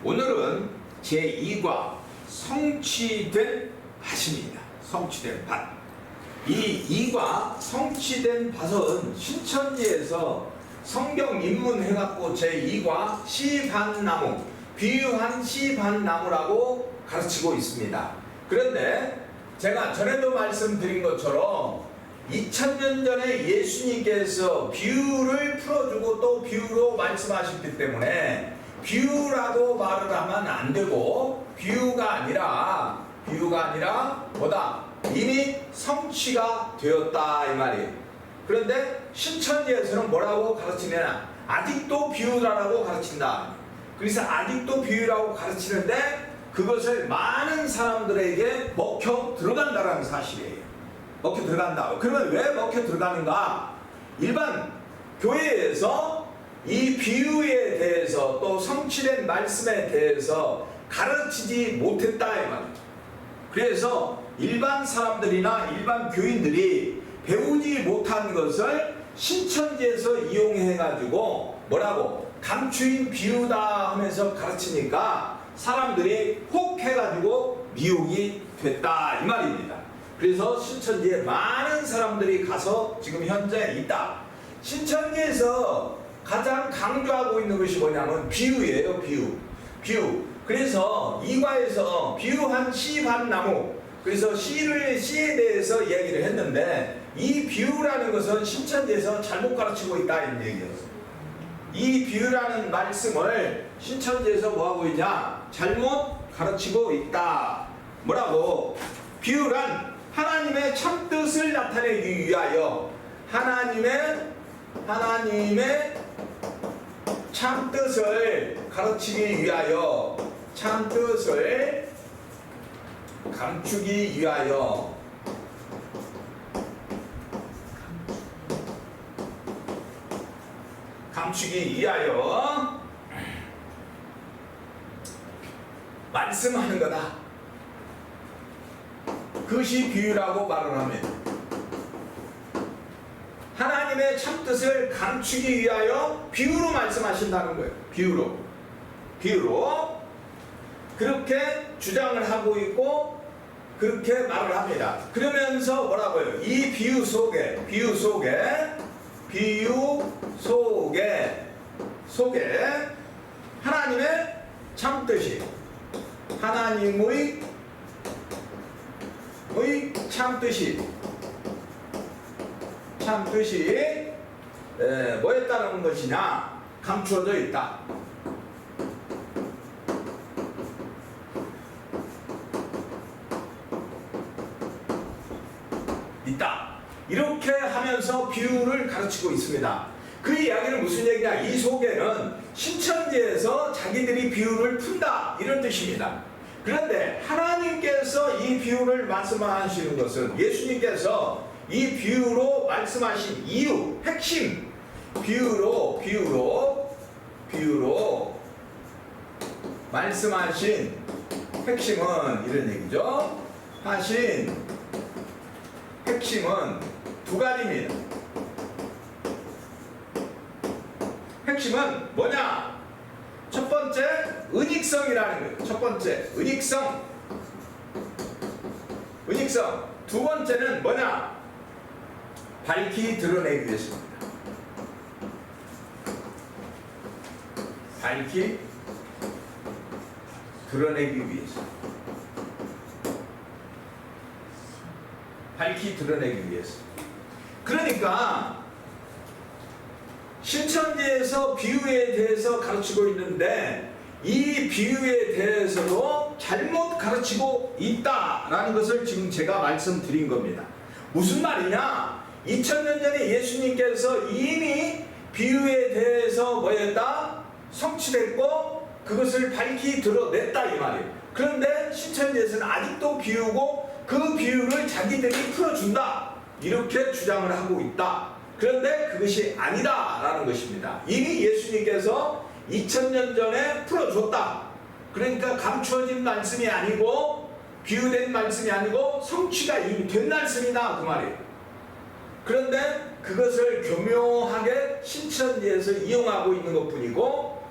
오늘은 제2과 성취된 밭입니다. 성취된 밭. 이 2과 성취된 밭은 신천지에서 성경 입문해갖고 제2과 시밭나무, 비유한 시밭나무라고 가르치고 있습니다. 그런데 제가 전에도 말씀드린 것처럼 2000년 전에 예수님께서 비유를 풀어주고 또 비유로 말씀하셨기 때문에 비유라고 말을 하면 안 되고 비유가 아니라 뭐다? 이미 성취가 되었다 이 말이에요. 그런데 신천지에서는 뭐라고 가르치냐? 아직도 비유라고 가르친다. 그래서 아직도 비유라고 가르치는데 그것을 많은 사람들에게 먹혀 들어간다는 사실이에요. 먹혀 들어간다. 그러면 왜 먹혀 들어가는가? 일반 교회에서 이 비유에 대해서 또 성취된 말씀에 대해서 가르치지 못했다 이 말이에요. 그래서 일반 사람들이나 일반 교인들이 배우지 못한 것을 신천지에서 이용해 가지고 뭐라고? 감추인 비유다 하면서 가르치니까 사람들이 혹해 가지고 미혹이 됐다 이 말입니다. 그래서 신천지에 많은 사람들이 가서 지금 현재 있다. 신천지에서 가장 강조하고 있는 것이 뭐냐면 비유예요. 비유. 그래서 2과에서 비유한 시밭나무, 그래서 시에 대해서 이야기를 했는데 이 비유라는 것은 신천지에서 잘못 가르치고 있다 이런 얘기였어요. 이 비유라는 말씀을 신천지에서 뭐하고 있냐? 잘못 가르치고 있다. 뭐라고? 비유란 하나님의 참뜻을 나타내기 위하여 하나님의 참뜻을 가르치기 위하여 참뜻을 감추기 위하여 말씀하는 거다. 그것이 비유라고 말을 합니다. 하나님의 참뜻을 감추기 위하여 비유로 말씀하신다는 거예요. 비유로 그렇게 주장을 하고 있고 그렇게 말을 합니다. 그러면서 뭐라고요? 이 비유 속에 하나님의 참뜻이 하나님의 참뜻이 뭐에 따른 것이냐? 감추어져 있다. 이렇게 하면서 비유를 가르치고 있습니다. 그 이야기는 무슨 얘기냐? 이 속에는 신천지에서 자기들이 비유를 푼다 이런 뜻입니다. 그런데 하나님께서 이 비유를 말씀하시는 것은 예수님께서 이 비유로 말씀하신 이유, 핵심 비유로 말씀하신 핵심은 이런 얘기죠. 하신 핵심은 두 가지입니다. 핵심은 뭐냐? 첫 번째 은익성이라는 거예요. 첫 번째 은익성. 두 번째는 뭐냐? 밝히 드러내기 위해서입니다. 밝히 드러내기 위해서. 그러니까 신천지에서 비유에 대해서 가르치고 있는데 이 비유에 대해서도 잘못 가르치고 있다라는 것을 지금 제가 말씀드린 겁니다. 무슨 말이냐? 2000년 전에 예수님께서 이미 비유에 대해서 뭐였다? 성취됐고 그것을 밝히 드러냈다 이 말이에요. 그런데 신천지에서는 아직도 비유고 그 비유를 자기들이 풀어준다 이렇게 주장을 하고 있다. 그런데 그것이 아니다 라는 것입니다. 이미 예수님께서 2000년 전에 풀어줬다. 그러니까 감추어진 말씀이 아니고 비유된 말씀이 아니고 성취가 이미 된 말씀이다 그 말이에요. 그런데 그것을 교묘하게 신천지에서 이용하고 있는 것 뿐이고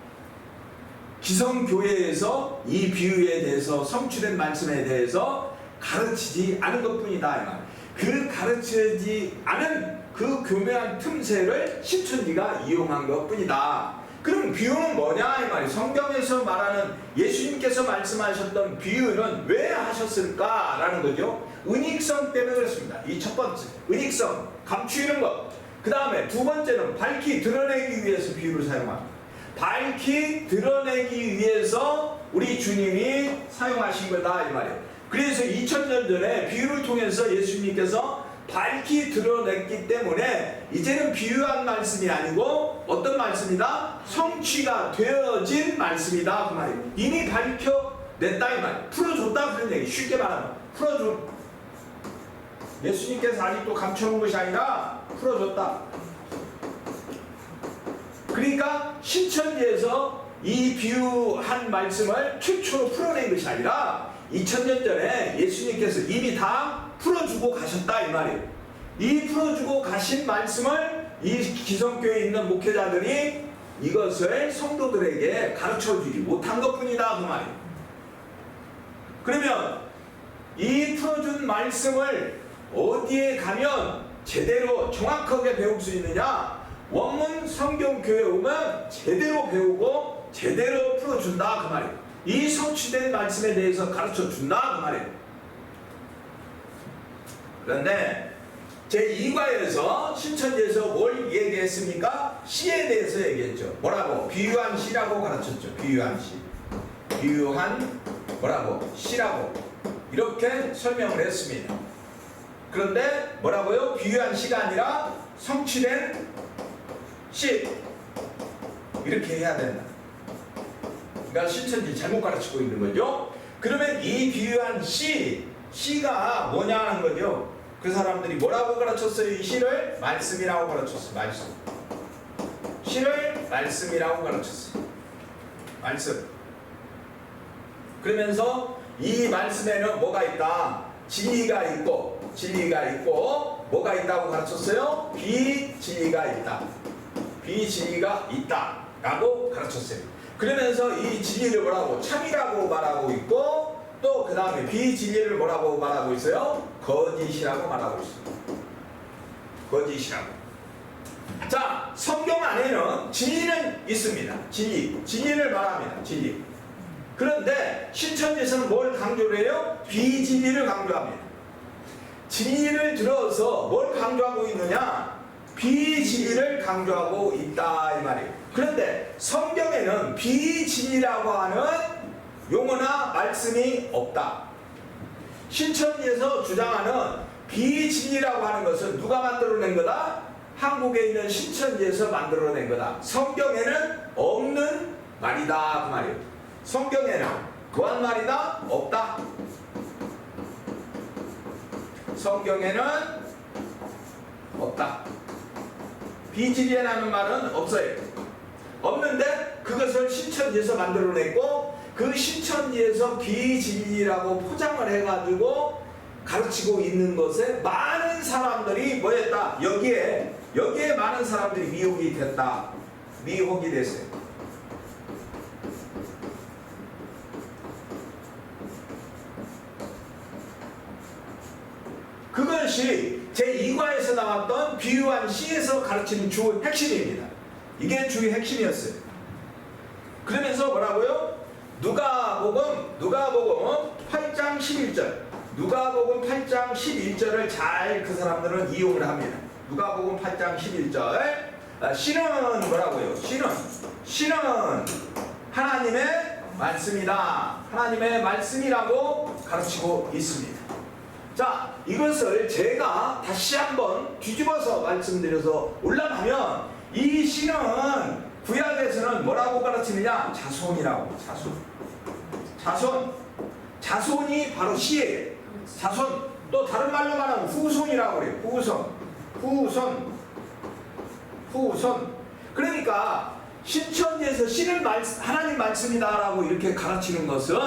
기성교회에서 이 비유에 대해서 성취된 말씀에 대해서 가르치지 않은 것뿐이다. 그 가르치지 않은 그 교묘한 틈새를 신천지가 이용한 것뿐이다. 그럼 비유는 뭐냐 이 말이에요. 성경에서 말하는 예수님께서 말씀하셨던 비유는 왜 하셨을까라는 거죠. 은익성 때문에 그렇습니다. 이 첫 번째 은익성, 감추이는 것. 그 다음에 두 번째는 밝히 드러내기 위해서 비유를 사용합니다. 밝히 드러내기 위해서 우리 주님이 사용하신 거다 이 말이에요. 그래서 2000년 전에 비유를 통해서 예수님께서 밝히 드러냈기 때문에 이제는 비유한 말씀이 아니고 어떤 말씀이다? 성취가 되어진 말씀이다 그 말이에요. 이미 밝혀냈다 이 말이에요. 풀어줬다 그런 얘기. 쉽게 말하면 풀어줘. 예수님께서 아직도 감춰놓은 것이 아니라 풀어줬다. 그러니까 신천지에서 이 비유한 말씀을 최초로 풀어낸 것이 아니라 2000년 전에 예수님께서 이미 다 풀어주고 가셨다 이 말이에요. 이 풀어주고 가신 말씀을 이 기성교회에 있는 목회자들이 이것을 성도들에게 가르쳐주지 못한 것뿐이다 그 말이에요. 그러면 이 풀어준 말씀을 어디에 가면 제대로 정확하게 배울 수 있느냐? 원문 성경교회 오면 제대로 배우고 제대로 풀어준다 그 말이에요. 이 성취된 말씀에 대해서 가르쳐준다 그 말이에요. 그런데 제2과에서 신천지에서 뭘 얘기했습니까? 시에 대해서 얘기했죠. 뭐라고? 비유한 시라고 가르쳤죠. 비유한 시. 비유한 뭐라고? 시라고 이렇게 설명을 했습니다. 그런데 뭐라고요? 비유한 시가 아니라 성취된 시 이렇게 해야 된다. 그러니까 신천지 잘못 가르치고 있는 거죠. 그러면 이 비유한 시가 뭐냐는 거죠. 그 사람들이 뭐라고 가르쳤어요? 이 시를 말씀이라고 가르쳤어요. 말씀. 시를 말씀이라고 가르쳤어요. 말씀. 그러면서 이 말씀에는 뭐가 있다? 진리가 있고 뭐가 있다고 가르쳤어요? 비진리가 있다. 비진리가 있다 라고 가르쳤어요. 그러면서 이 진리를 뭐라고? 참이라고 말하고 있고 또 그 다음에 비진리를 뭐라고 말하고 있어요? 거짓이라고 말하고 있어요. 거짓이라고. 자, 성경 안에는 진리는 있습니다. 진리를 말합니다. 진리. 그런데 신천지에서는 뭘 강조를 해요? 비진리를 강조합니다. 진리를 들어서 뭘 강조하고 있느냐? 비진리를 강조하고 있다 이 말이에요. 그런데 성경에는 비진리라고 하는 용어나 말씀이 없다. 신천지에서 주장하는 비진리라고 하는 것은 누가 만들어낸 거다? 한국에 있는 신천지에서 만들어낸 거다. 성경에는 없는 말이다 그 말이에요. 성경에는 그한 말이다? 없다. 성경에는 없다. 비진리라는 말은 없어요. 없는데 그것을 신천지에서 만들어냈고 그 신천지에서 비진리라고 포장을 해가지고 가르치고 있는 것에 많은 사람들이 뭐였다? 여기에 많은 사람들이 미혹이 됐다. 미혹이 됐어요. 그것이 제2과에서 나왔던 비유한 시에서 가르치는 주 핵심입니다. 이게 주의 핵심이었어요. 그러면서 뭐라고요? 누가복음 8장 11절. 누가복음 8장 11절을 잘 그 사람들은 이용을 합니다. 누가복음 8장 11절. 시는 뭐라고요? 시는 하나님의 말씀이다. 하나님의 말씀이라고 가르치고 있습니다. 자, 이것을 제가 다시 한번 뒤집어서 말씀드려서 올라가면 이 시는 구약에서는 뭐라고 가르치느냐? 자손이라고. 자손이 바로 시예요. 자손. 또 다른 말로 말하면 후손이라고 그래요. 후손. 그러니까 신천지에서 시는 하나님 말씀이다라고 이렇게 가르치는 것은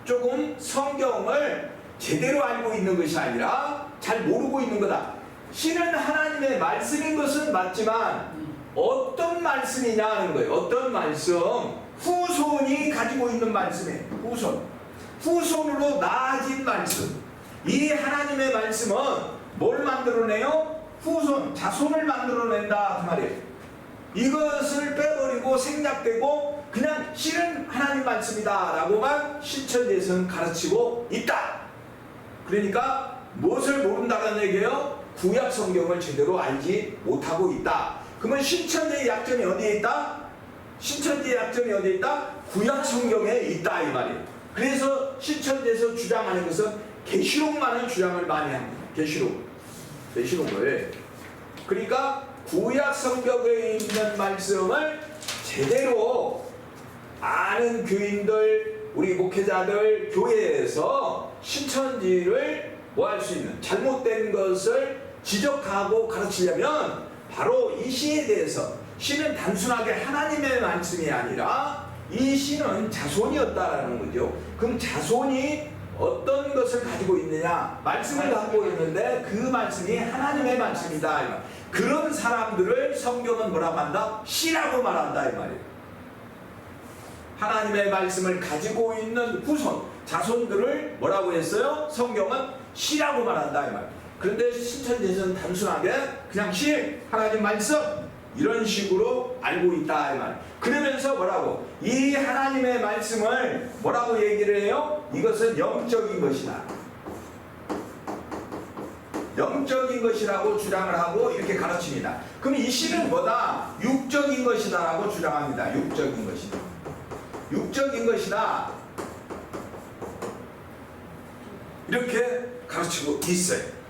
조금 성경을 제대로 알고 있는 것이 아니라 잘 모르고 있는 거다. 시는 하나님의 말씀인 것은 맞지만 어떤 말씀이냐 하는 거예요. 어떤 말씀? 후손이 가지고 있는 말씀이에요. 후손으로 나아진 말씀. 이 하나님의 말씀은 뭘 만들어내요? 후손, 자손을 만들어낸다 그 말이에요. 이것을 빼버리고 생략되고 그냥 실은 하나님 말씀이다 라고만 신천지에서는 가르치고 있다. 그러니까 무엇을 모른다는 얘기예요? 구약 성경을 제대로 알지 못하고 있다. 그러면 신천지의 약점이 어디에 있다? 신천지의 약점이 어디에 있다? 구약 성경에 있다 이 말이에요. 그래서 신천지에서 주장하는 것은 계시록만을 주장을 많이 합니다. 계시록을. 그러니까 구약 성경에 있는 말씀을 제대로 아는 교인들, 우리 목회자들, 교회에서 신천지를 뭐 할 수 있는 잘못된 것을 지적하고 가르치려면 바로 이 시에 대해서, 시는 단순하게 하나님의 말씀이 아니라 이 시는 자손이었다라는 거죠. 그럼 자손이 어떤 것을 가지고 있느냐? 말씀을 갖고 있는데 그 말씀이 하나님의 말씀이다. 그런 사람들을 성경은 뭐라고 한다? 시라고 말한다 이 말이에요. 하나님의 말씀을 가지고 있는 후손, 자손들을 뭐라고 했어요? 성경은 시라고 말한다 이 말이에요. 그런데 신천지에서는 단순하게 그냥 시, 하나님 말씀 이런 식으로 알고 있다 이 말. 그러면서 뭐라고? 이 하나님의 말씀을 뭐라고 얘기를 해요? 이것은 영적인 것이다. 영적인 것이라고 주장을 하고 이렇게 가르칩니다. 그럼 이 시는 뭐다? 육적인 것이다 라고 주장합니다. 육적인 것이다. 육적인 것이다. 이렇게 가르치고 있어요.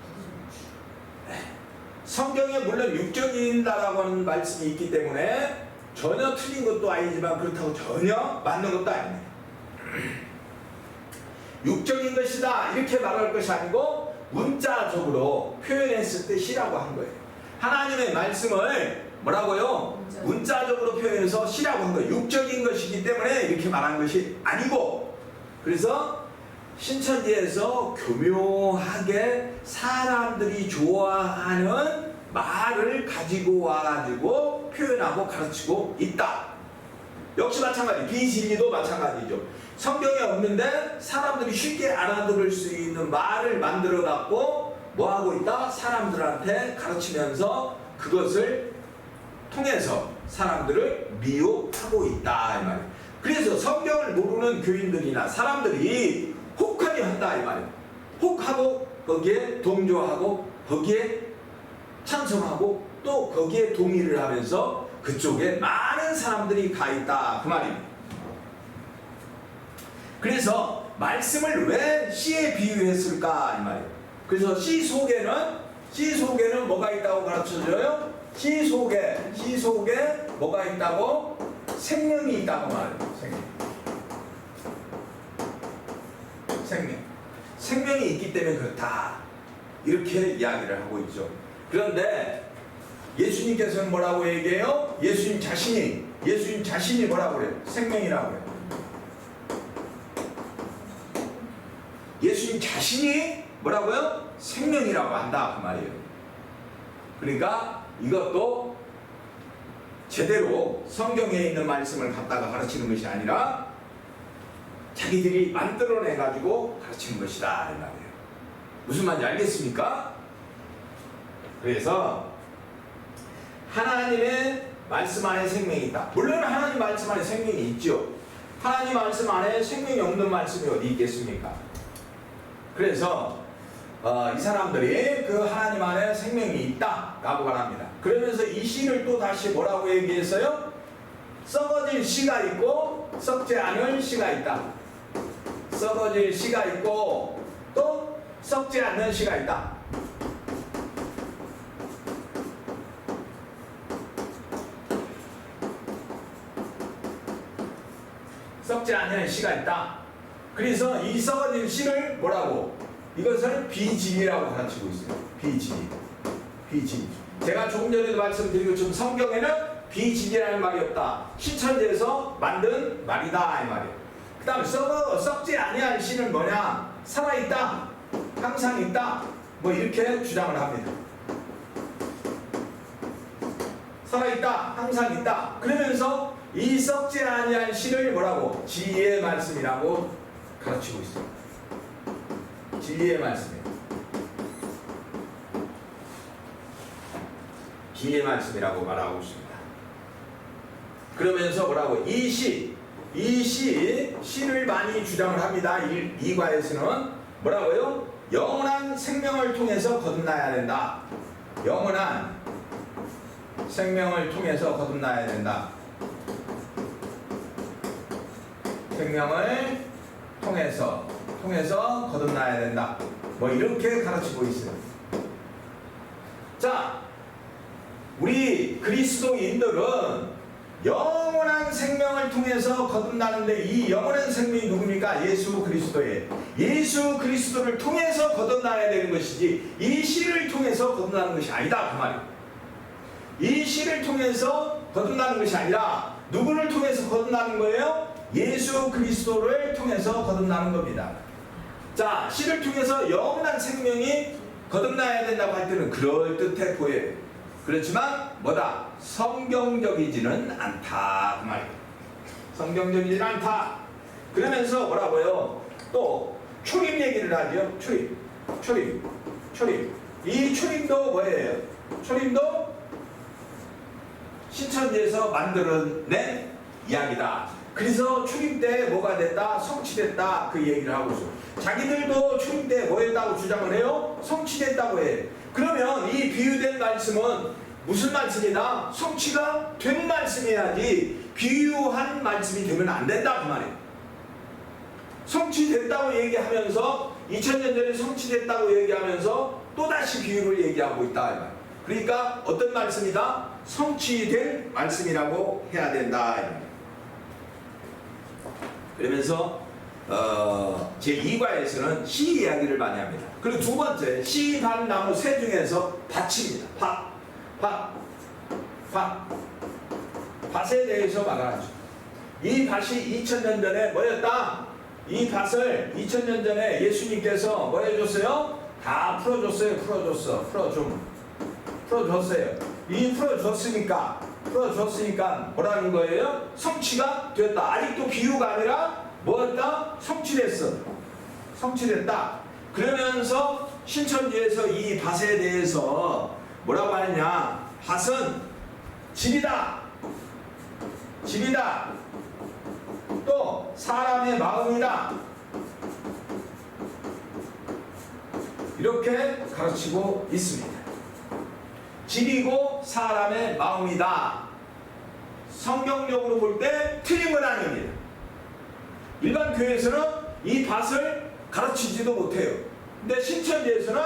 성경에 물론 육적인다라고 하는 말씀이 있기 때문에 전혀 틀린 것도 아니지만 그렇다고 전혀 맞는 것도 아닙니다. 육적인 것이다 이렇게 말할 것이 아니고 문자적으로 표현했을 때 시라고 한 거예요. 하나님의 말씀을 뭐라고요? 문자적으로 표현해서 시라고 한 거예요. 육적인 것이기 때문에 이렇게 말한 것이 아니고, 그래서 신천지에서 교묘하게 사람들이 좋아하는 말을 가지고 와가지고 표현하고 가르치고 있다. 역시 마찬가지, 비진리도 마찬가지죠. 성경에 없는데 사람들이 쉽게 알아들을 수 있는 말을 만들어 갖고 뭐하고 있다? 사람들한테 가르치면서 그것을 통해서 사람들을 미혹하고 있다 이 말이에요. 그래서 성경을 모르는 교인들이나 사람들이 혹하게 한다 이 말이에요. 혹하고 거기에 동조하고 거기에 찬성하고 또 거기에 동의를 하면서 그쪽에 많은 사람들이 가 있다 그 말입니다. 그래서 말씀을 왜 시에 비유했을까 이 말이에요. 그래서 시 속에는 뭐가 있다고 가르쳐줘요? 시 속에 뭐가 있다고? 생명이 있다고 말해요. 생명이 있기 때문에 그렇다 이렇게 이야기를 하고 있죠. 그런데 예수님께서는 뭐라고 얘기해요? 예수님 자신이 뭐라고 그래요? 생명이라고 해요. 예수님 자신이 뭐라고요? 생명이라고 한다 그 말이에요. 그러니까 이것도 제대로 성경에 있는 말씀을 갖다가 가르치는 것이 아니라 자기들이 만들어내가지고 가르치는 것이다 이 말이에요. 무슨 말인지 알겠습니까? 그래서 하나님의 말씀 안에 생명이 있다. 물론 하나님 말씀 안에 생명이 있죠. 하나님 말씀 안에 생명이 없는 말씀이 어디 있겠습니까? 그래서 이 사람들이 그 하나님 안에 생명이 있다 라고 말합니다. 그러면서 이 시를 또 다시 뭐라고 얘기했어요? 썩어질 시가 있고 썩지 않을 시가 있다. 썩어질 시가 있고 또 썩지 않는 시가 있다. 썩지 않는 시가 있다. 그래서 이 썩어질 시를 뭐라고? 이것을 비진리라고 가르치고 있어요. 비진리. 제가 조금 전에도 말씀드린 것처럼 성경에는 비진리라는 말이 없다. 신천지에서 만든 말이다 이 말이에요. 그 다음에 썩지 아니할 시는 뭐냐? 살아있다, 항상 있다, 뭐 이렇게 주장을 합니다. 살아있다, 항상 있다. 그러면서 이 썩지 아니한 씨를 뭐라고? 진리의 말씀이라고 가르치고 있습니다. 진리의 말씀이에요. 진리의 말씀이라고 말하고 있습니다. 그러면서 뭐라고? 씨를 많이 주장을 합니다. 이 과에서는 뭐라고요? 영원한 생명을 통해서 거듭나야 된다. 영원한 생명을 통해서 거듭나야 된다. 생명을 통해서 거듭나야 된다. 뭐 이렇게 가르치고 있어요. 자, 우리 그리스도인들은 영원한 생명을 통해서 거듭나는데 이 영원한 생명이 누굽니까? 예수 그리스도예요. 예수 그리스도를 통해서 거듭나야 되는 것이지 이 씨를 통해서 거듭나는 것이 아니다 그 말이에요. 이 씨를 통해서 거듭나는 것이 아니라 누구를 통해서 거듭나는 거예요? 예수 그리스도를 통해서 거듭나는 겁니다. 자, 씨를 통해서 영원한 생명이 거듭나야 된다고 할 때는 그럴듯해 보여요. 그렇지만 뭐다? 성경적이지는 않다 그 말이에요. 성경적이지는 않다. 그러면서 뭐라고요? 또 초림 얘기를 하죠. 초림. 이 초림도 뭐예요? 초림도 신천지에서 만들어낸 이야기다. 그래서 초림 때 뭐가 됐다? 성취됐다. 그 얘기를 하고 있어요. 자기들도 초림 때 뭐 했다고 주장을 해요? 성취됐다고 해요. 그러면 이 비유된 말씀은 무슨 말씀이다? 성취가 된 말씀이야지 비유한 말씀이 되면 안 된다 그 말이에요. 성취됐다고 얘기하면서 2000년 전에 성취됐다고 얘기하면서 또다시 비유를 얘기하고 있다 이 말이에요. 그러니까 어떤 말씀이다? 성취된 말씀이라고 해야 된다 이 말이에요. 그러면서 제2과에서는 씨 이야기를 많이 합니다. 그리고 두 번째, 씨 반 나무 새 중에서 밭입니다. 밭에 대해서 말하죠. 이 밭이 2000년 전에 뭐였다? 이 밭을 2000년 전에 예수님께서 뭐 해줬어요? 다 풀어줬어요. 풀어줬어요. 이 풀어줬으니까 뭐라는 거예요? 성취가 되었다. 아직도 비유가 아니라 뭐였다? 성취됐다. 그러면서 신천지에서 이 밭에 대해서 뭐라고 하느냐? 밭은 집이다. 또 사람의 마음이다. 이렇게 가르치고 있습니다. 집이고 사람의 마음이다. 성경적으로 볼 때 틀린 건 아닙니다. 일반 교회에서는 이 밭을 가르치지도 못해요. 근데 신천지에서는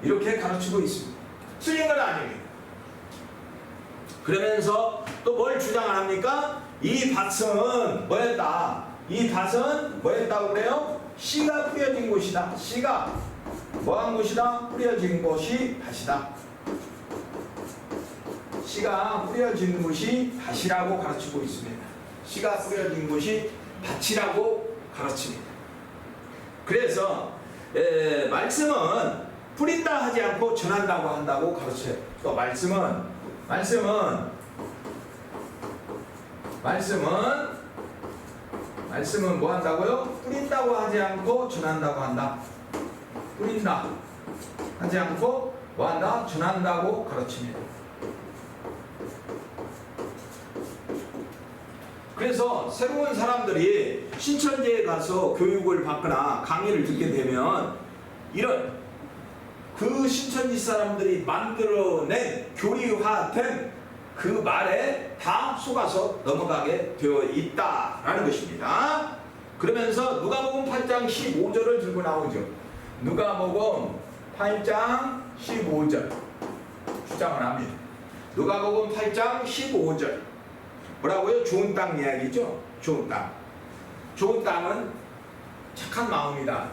이렇게 가르치고 있습니다. 틀린 건 아닙니다. 그러면서 또 뭘 주장을 합니까? 이 밭은 뭐였다? 이 밭은 뭐였다고 그래요? 씨가 뿌려진 곳이다. 씨가 뭐한 곳이다? 뿌려진 곳이 밭이다. 씨가 뿌려진 곳이 밭이라고 가르치고 있습니다. 씨가 뿌려진 곳이 밭이라고 가르칩니다. 그래서 말씀은 뿌린다 하지 않고 전한다고 한다고 가르쳐요. 또 말씀은 뭐 한다고요? 뿌린다고 하지 않고 전한다고 한다. 뿌린다 하지 않고 뭐 한다? 전한다고 가르칩니다. 그래서 새로운 사람들이 신천지에 가서 교육을 받거나 강의를 듣게 되면 이런 그 신천지 사람들이 만들어낸 교리화된 그 말에 다 속아서 넘어가게 되어 있다라는 것입니다. 그러면서 누가복음 8장 15절을 들고 나오죠. 누가복음 8장 15절 주장을 합니다. 누가복음 8장 15절 뭐라고요? 좋은 땅 이야기죠. 좋은 땅. 좋은 땅은 착한 마음이다.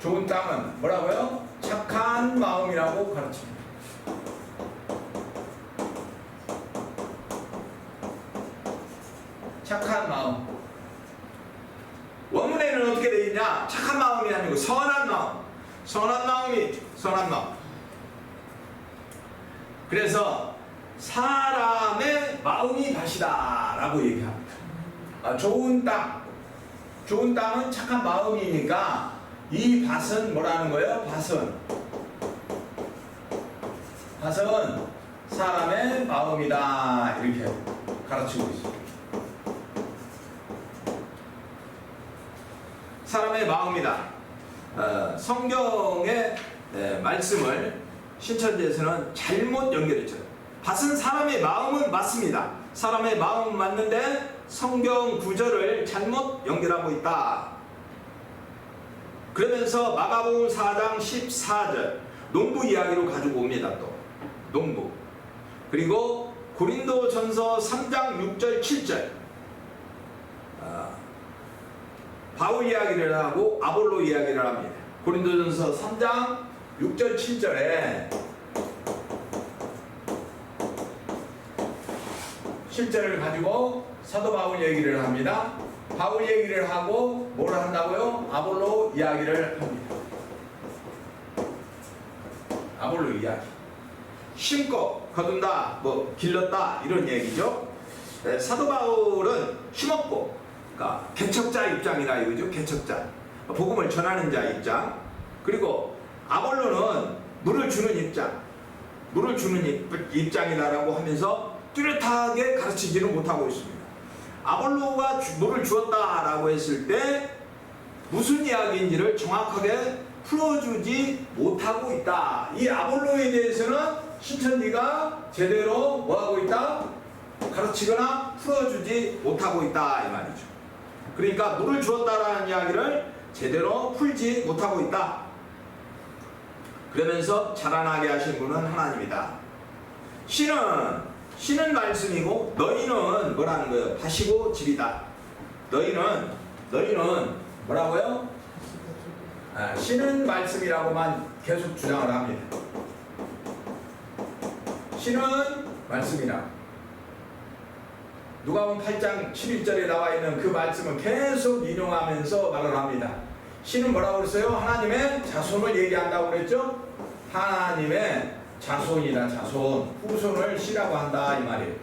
좋은 땅은 뭐라고요? 착한 마음이라고 가르칩니다. 착한 마음. 원문에는 어떻게 되어 있냐? 착한 마음이 아니고 선한 마음. 선한 마음. 그래서 사람의 마음이 밭이다 라고 얘기합니다. 좋은 땅은 착한 마음이니까 이 밭은 뭐라는 거예요? 밭은 사람의 마음이다 이렇게 가르치고 있습니다. 사람의 마음이다. 성경의 말씀을 신천지에서는 잘못 연결했죠. 밭은 사람의 마음은 맞습니다. 사람의 마음은 맞는데 성경 구절을 잘못 연결하고 있다. 그러면서 마가복음 4장 14절 농부 이야기로 가지고 옵니다. 또 농부. 그리고 고린도전서 3장 6절 7절 바울 이야기를 하고 아볼로 이야기를 합니다. 고린도전서 3장 6절 7절에 실제를 가지고 사도 바울 얘기를 합니다. 바울 얘기를 하고 뭘 한다고요? 아볼로 이야기를 합니다. 아볼로 이야기. 심고 거둔다, 길렀다 이런 얘기죠. 사도 바울은 심었고, 그러니까 개척자 입장이라 이거죠. 개척자, 복음을 전하는 자 입장. 그리고 아볼로는 물을 주는 입장이다라고 하면서 뚜렷하게 가르치지는 못하고 있습니다. 아볼로가 물을 주었다라고 했을 때 무슨 이야기인지를 정확하게 풀어주지 못하고 있다. 이 아볼로에 대해서는 신천지가 제대로 뭐하고 있다? 가르치거나 풀어주지 못하고 있다 이 말이죠. 그러니까 물을 주었다라는 이야기를 제대로 풀지 못하고 있다. 그러면서 자라나게 하신 분은 하나님이다. 씨는 말씀이고 너희는 뭐라는 거예요? 밭이고 집이다. 너희는 뭐라고요? 씨는 말씀이라고만 계속 주장을 합니다. 씨는 말씀이라. 누가복음 8장 11절에 나와 있는 그 말씀을 계속 인용하면서 말을 합니다. 씨는 뭐라고 그랬어요? 하나님의 자손을 얘기한다고 그랬죠? 하나님의 자손이다. 자손. 후손을 씨라고 한다 이 말이에요.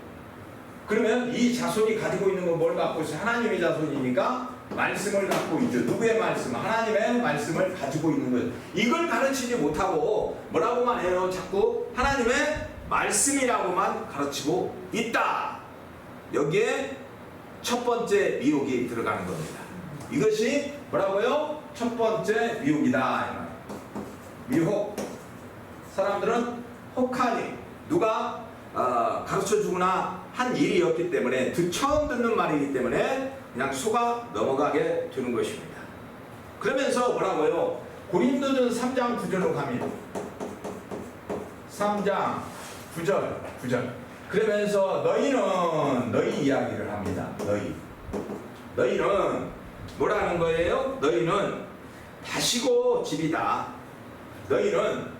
그러면 이 자손이 가지고 있는 건 뭘 갖고 있어요? 하나님의 자손이니까 말씀을 갖고 있죠. 누구의 말씀? 하나님의 말씀을 가지고 있는 거예요. 이걸 가르치지 못하고 뭐라고만 해요? 자꾸 하나님의 말씀이라고만 가르치고 있다. 여기에 첫 번째 미혹이 들어가는 겁니다. 이것이 뭐라고요? 첫 번째 미혹이다. 미혹. 사람들은 혹하니 누가 가르쳐주거나 한 일이었기 때문에 처음 듣는 말이기 때문에 그냥 속아 넘어가게 되는 것입니다. 그러면서 뭐라고요? 고린도전 3장 9절로 갑니다. 3장 9절. 그러면서 너희 이야기를 합니다. 너희는 뭐라는 거예요? 너희는 밭이고 집이다. 너희는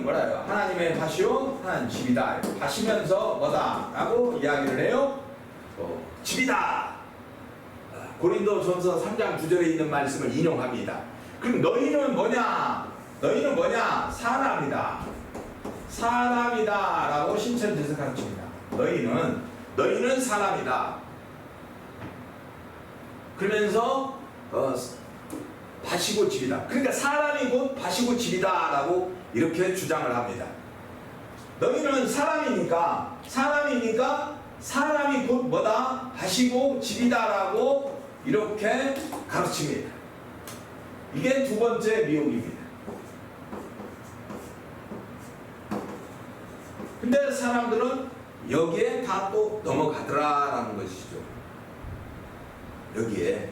뭐라요? 하나님의 밭이요 하나님 집이다. 밭이면서 뭐다? 라고 이야기를 해요. 집이다. 고린도전서 3장 9절에 있는 말씀을 인용합니다. 그럼 너희는 뭐냐? 사람이다 라고 신천지에서 가르칩니다. 너희는 사람이다. 그러면서 밭이고 집이다. 그러니까 사람이 곧 밭이고 집이다 라고 이렇게 주장을 합니다. 너희는 사람이니까 사람이 곧 뭐다? 밭이고 집이다 라고 이렇게 가르칩니다. 이게 두 번째 미혹입니다. 근데 사람들은 여기에 다 또 넘어가더라라는 것이죠. 여기에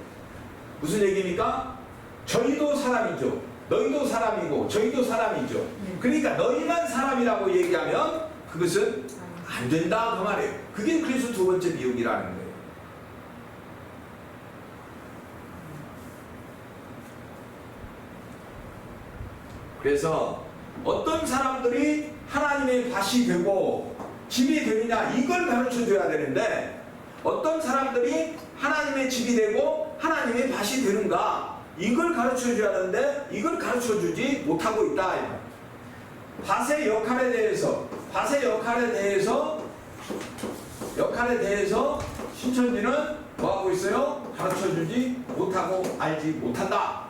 무슨 얘기입니까? 저희도 사람이죠. 너희도 사람이고 저희도 사람이죠. 그러니까 너희만 사람이라고 얘기하면 그것은 안 된다 그 말이에요. 그게 그래서 두 번째 미혹이라는 거예요. 그래서 어떤 사람들이 하나님의 밭이 되고 집이 되느냐 이걸 가르쳐 줘야 되는데 어떤 사람들이 하나님의 집이 되고 하나님의 밭이 되는가 이걸 가르쳐 줘야 하는데 이걸 가르쳐 주지 못하고 있다. 밭의 역할에 대해서 밭의 역할에 대해서 신천지는 뭐하고 있어요? 가르쳐주지 못하고 알지 못한다.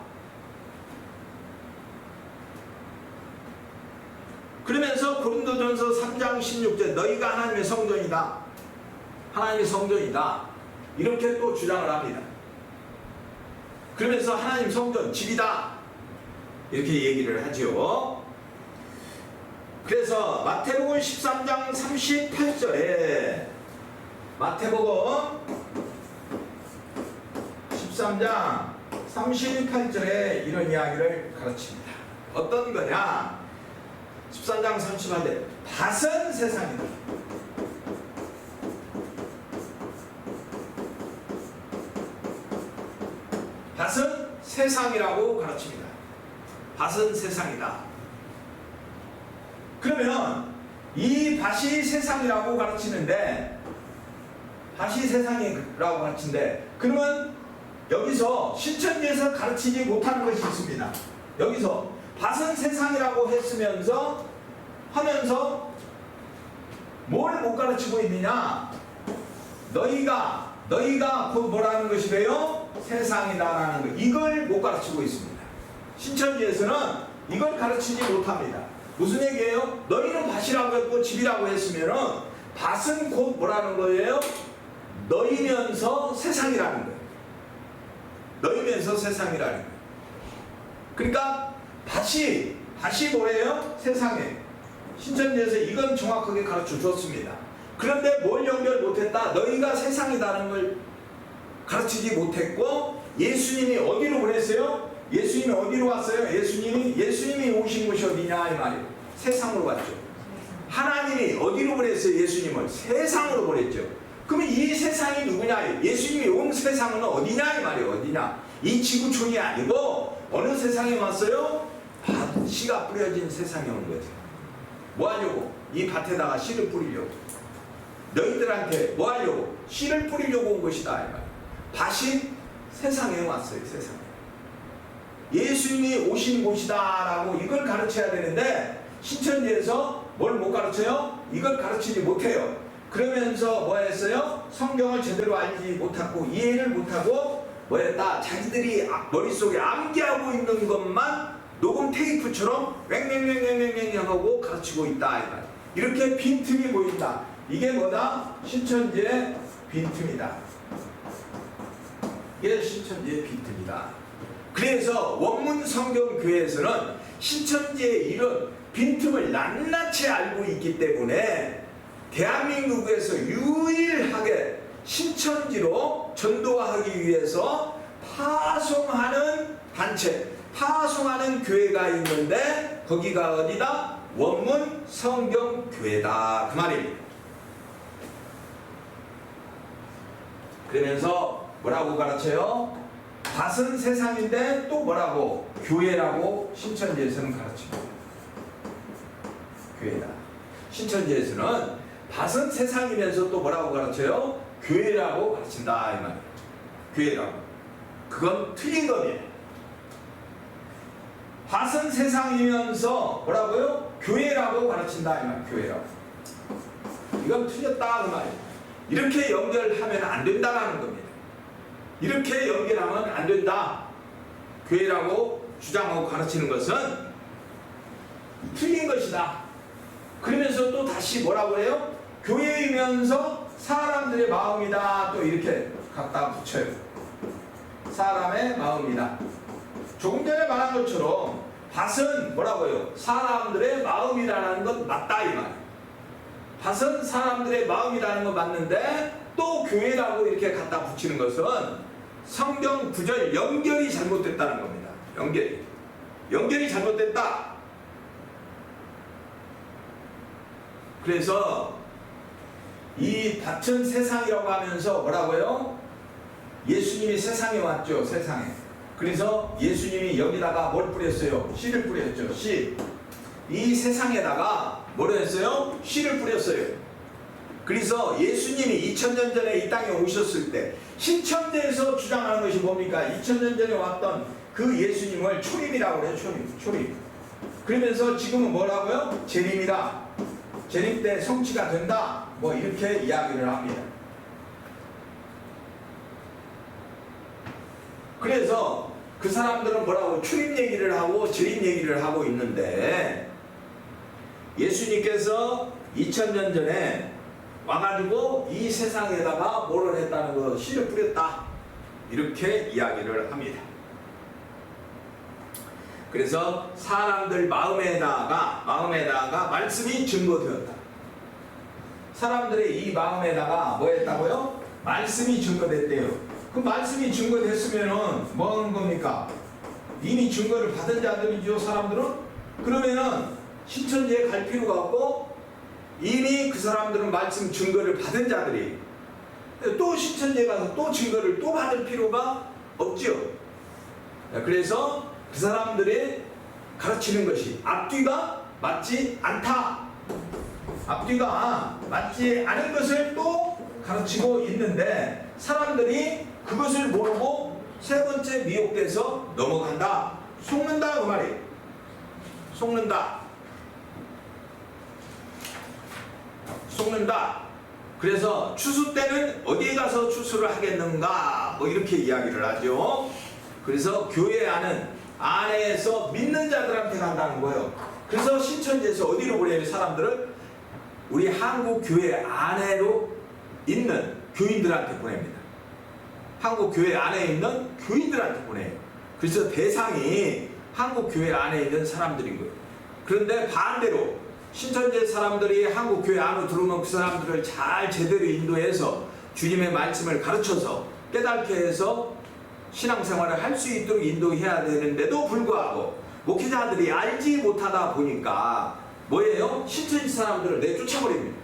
그러면서 고린도전서 3장 16절 너희가 하나님의 성전이다. 하나님의 성전이다. 이렇게 또 주장을 합니다. 그러면서 하나님 성전 집이다. 이렇게 얘기를 하죠. 그래서 마태복음 13장 38절에 마태복음 13장 38절에 이런 이야기를 가르칩니다. 어떤 거냐? 13장 38절 밭은 세상이다. 밭은 세상이라고 가르칩니다. 밭은 세상이다. 그러면 이 밭이 세상이라고 가르치는데 그러면 여기서 신천지에서 가르치지 못하는 것이 있습니다. 여기서 밭은 세상이라고 하면서 뭘 못 가르치고 있느냐? 너희가 곧 뭐라는 것이래요? 세상이다라는 것. 이걸 못 가르치고 있습니다. 신천지에서는 이걸 가르치지 못합니다. 무슨 얘기예요? 너희는 밭이라고 했고 집이라고 했으면은 밭은 곧 뭐라는 거예요? 너희면서 세상이라는 거예요. 너희면서 세상이라는 거예요. 그러니까 밭이 뭐예요? 세상에. 신천지에서 이건 정확하게 가르쳐 줬습니다. 그런데 뭘 연결 못했다? 너희가 세상이라는 걸 가르치지 못했고 예수님이 어디로 보냈어요? 예수님이 어디로 왔어요? 예수님이 오신 곳이 어디냐 이 말이에요. 세상으로 왔죠. 하나님이 어디로 보냈어요? 예수님을 세상으로 보냈죠. 그러면 이 세상이 누구냐? 예수님이 온 세상은 어디냐 이 말이에요. 어디냐? 이 지구촌이 아니고 어느 세상에 왔어요? 씨가 뿌려진 세상에 온 거죠. 뭐 하려고? 이 밭에다가 씨를 뿌리려고. 너희들한테 뭐 하려고? 씨를 뿌리려고 온 것이다 이 말이에요. 밭이 세상에 왔어요. 세상에. 예수님이 오신 곳이다라고 이걸 가르쳐야 되는데 신천지에서 뭘 못 가르쳐요? 이걸 가르치지 못해요. 그러면서 뭐 했어요? 성경을 제대로 알지 못하고 이해를 못하고 뭐 했다? 자기들이 머릿속에 암기하고 있는 것만 녹음 테이프처럼 왱왱왱왱왱 하고 가르치고 있다. 이렇게 빈틈이 보인다. 이게 뭐다? 신천지의 빈틈이다. 이게 신천지의 빈틈이다. 그래서 원문성경교회에서는 신천지의 이런 빈틈을 낱낱이 알고 있기 때문에 대한민국에서 유일하게 신천지로 전도하기 위해서 파송하는 단체, 파송하는 교회가 있는데 거기가 어디다? 원문성경교회다. 그 말입니다. 그러면서 뭐라고 가르쳐요? 밭은 세상인데 또 뭐라고? 교회라고 신천지에서는 가르칩니다. 교회다. 신천지에서는 밭은 세상이면서 또 뭐라고 가르쳐요? 교회라고 가르친다 이 말이에요. 교회라고. 그건 틀린 겁니다. 밭은 세상이면서 뭐라고요? 교회라고 가르친다 이 말이에요. 교회라고. 이건 틀렸다 그 말이에요. 이렇게 연결하면 안 된다라는 겁니다. 이렇게 연결하면 안 된다. 교회라고 주장하고 가르치는 것은 틀린 것이다. 그러면서 또 다시 뭐라고 해요? 교회이면서 사람들의 마음이다. 또 이렇게 갖다 붙여요. 사람의 마음이다. 조금 전에 말한 것처럼 밭은 뭐라고요? 사람들의 마음이라는 건 맞다 이 말. 밭은 사람들의 마음이라는 건 맞는데 또 교회라고 이렇게 갖다 붙이는 것은 성경 구절 연결이 잘못됐다는 겁니다. 연결이 잘못됐다. 그래서 이 밭은 세상이라고 하면서 뭐라고요? 예수님이 세상에 왔죠. 세상에. 그래서 예수님이 여기다가 뭘 뿌렸어요? 씨를 뿌렸죠. 씨. 이 세상에다가 뭘 했어요? 씨를 뿌렸어요. 그래서 예수님이 2000년 전에 이 땅에 오셨을 때 신천지에서 주장하는 것이 뭡니까? 2000년 전에 왔던 그 예수님을 초림이라고 해요. 초림. 그러면서 지금은 뭐라고요? 재림이다. 재림 때 성취가 된다. 뭐 이렇게 이야기를 합니다. 그래서 그 사람들은 뭐라고 출입 얘기를 하고 재림 얘기를 하고 있는데, 예수님께서 2000년 전에 와가지고 이 세상에다가 뭐를 했다는 거, 씨를 뿌렸다, 이렇게 이야기를 합니다. 그래서 사람들 마음에다가 말씀이 증거되었다. 사람들의 이 마음에다가 뭐 했다고요? 말씀이 증거됐대요. 그 말씀이 증거됐으면은 뭐 하는 겁니까? 이미 증거를 받은 자들이죠, 사람들은. 그러면은 신천지에 갈 필요가 없고, 이미 그 사람들은 말씀 증거를 받은 자들이 또 신천지에 가서 또 증거를 또 받을 필요가 없지요. 그래서 그 사람들이 가르치는 것이 앞뒤가 맞지 않다. 앞뒤가 맞지 않은 것을 또 가르치고 있는데, 사람들이 그것을 모르고 세 번째 미혹돼서 넘어간다. 속는다, 그 말이에요. 속는다. 그래서 추수 때는 어디에 가서 추수를 하겠는가, 뭐 이렇게 이야기를 하죠. 그래서 교회 안에서 믿는 자들한테 간다는 거예요. 그래서 신천지에서 어디로 보내요? 사람들을 우리 한국 교회 안에로 있는 교인들한테 보냅니다. 한국 교회 안에 있는 교인들한테 보내요. 그래서 대상이 한국 교회 안에 있는 사람들인 거예요. 그런데 반대로 신천지 사람들이 한국 교회 안으로 들어오면 그 사람들을 잘 제대로 인도해서 주님의 말씀을 가르쳐서 깨닫게 해서 신앙생활을 할 수 있도록 인도해야 되는데도 불구하고 목회자들이 알지 못하다 보니까 뭐예요? 신천지 사람들을 내쫓아버립니다.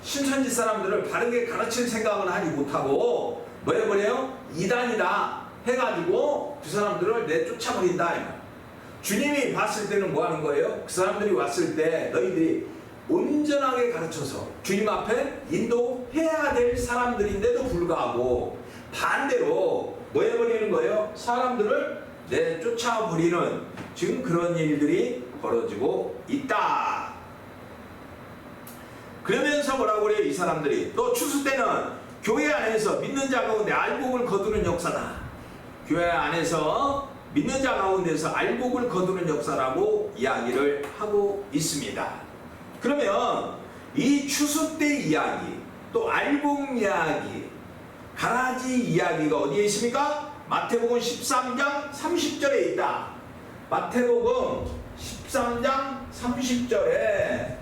신천지 사람들을 바르게 가르칠 생각은 하지 못하고 뭐 해버려요? 이단이다 해가지고 그 사람들을 내쫓아버린다. 주님이 봤을 때는 뭐 하는 거예요? 그 사람들이 왔을 때 너희들이 온전하게 가르쳐서 주님 앞에 인도해야 될 사람들인데도 불구하고 반대로 뭐 해버리는 거예요? 사람들을 내쫓아버리는 지금 그런 일들이 벌어지고 있다. 그러면서 뭐라고 그래요? 이 사람들이 또 추수 때는 교회 안에서 믿는 자 가운데 알곡을 거두는 역사다. 교회 안에서 믿는 자 가운데서 알곡을 거두는 역사라고 이야기를 하고 있습니다. 그러면 이 추수 때 이야기, 또 알곡 이야기, 가라지 이야기가 어디에 있습니까? 마태복음 13장 30절에 있다. 마태복음 13장 30절에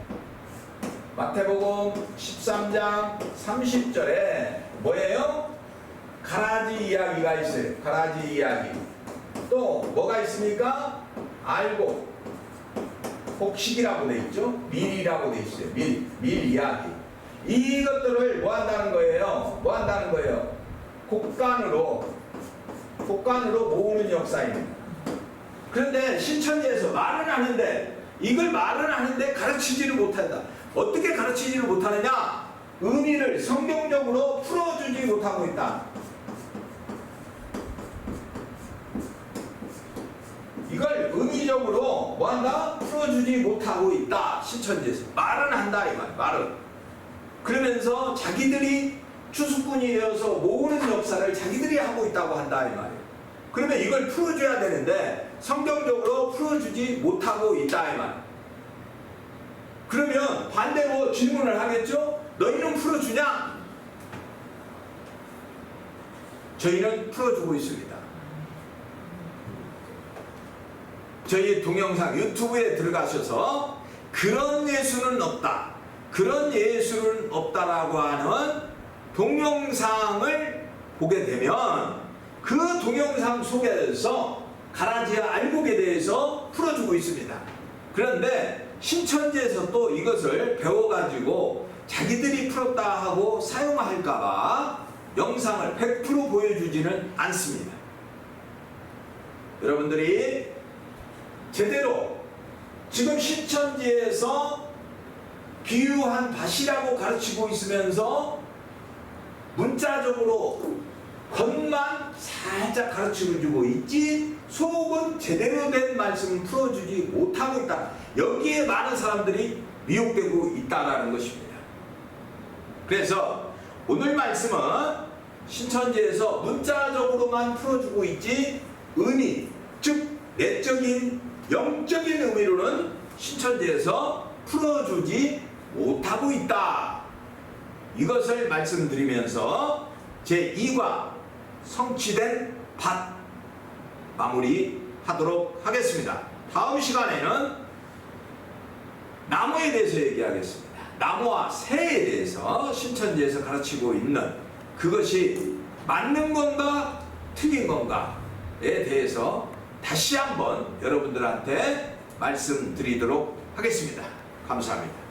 마태복음 13장 30절에 뭐예요? 가라지 이야기가 있어요. 가라지 이야기. 또 뭐가 있습니까? 알곡, 곡식이라고 돼 있죠. 밀이라고 돼 있어요. 밀 이야기. 이것들을 뭐 한다는 거예요? 뭐 한다는 거예요? 곡간으로 모으는 역사입니다. 그런데 신천지에서 말은 하는데 이걸 말은 하는데 가르치지를 못한다. 어떻게 가르치지를 못하느냐? 의미를 성경적으로 풀어주지 못하고 있다. 이걸 의미적으로 뭐한다? 풀어주지 못하고 있다. 신천지에서 말은 한다 이 말. 말은. 그러면서 자기들이 추수꾼이 되어서 모으는 역사를 자기들이 하고 있다고 한다 이 말이에요. 그러면 이걸 풀어줘야 되는데 성경적으로 풀어주지 못하고 있다 이 말. 그러면 반대로 질문을 하겠죠? 너희는 풀어주냐? 저희는 풀어주고 있습니다. 저희 동영상 유튜브에 들어가셔서 그런 예수는 없다, 그런 예수는 없다라고 하는 동영상을 보게 되면 그 동영상 속에서 가라지와 알곡에 대해서 풀어주고 있습니다. 그런데 신천지에서 또 이것을 배워가지고 자기들이 풀었다 하고 사용할까봐 영상을 100% 보여주지는 않습니다. 여러분들이 제대로 지금 신천지에서 비유한 밭이라고 가르치고 있으면서 문자적으로 겉만 살짝 가르쳐주고 있지 속은 제대로 된 말씀을 풀어주지 못하고 있다. 여기에 많은 사람들이 미혹되고 있다라는 것입니다. 그래서 오늘 말씀은 신천지에서 문자적으로만 풀어주고 있지 의미, 즉 내적인 영적인 의미로는 신천지에서 풀어주지 못하고 있다. 이것을 말씀드리면서 제2과 성취된 밭 마무리하도록 하겠습니다. 다음 시간에는 나무에 대해서 얘기하겠습니다. 나무와 새에 대해서 신천지에서 가르치고 있는 그것이 맞는 건가 틀린 건가에 대해서 다시 한번 여러분들한테 말씀드리도록 하겠습니다. 감사합니다.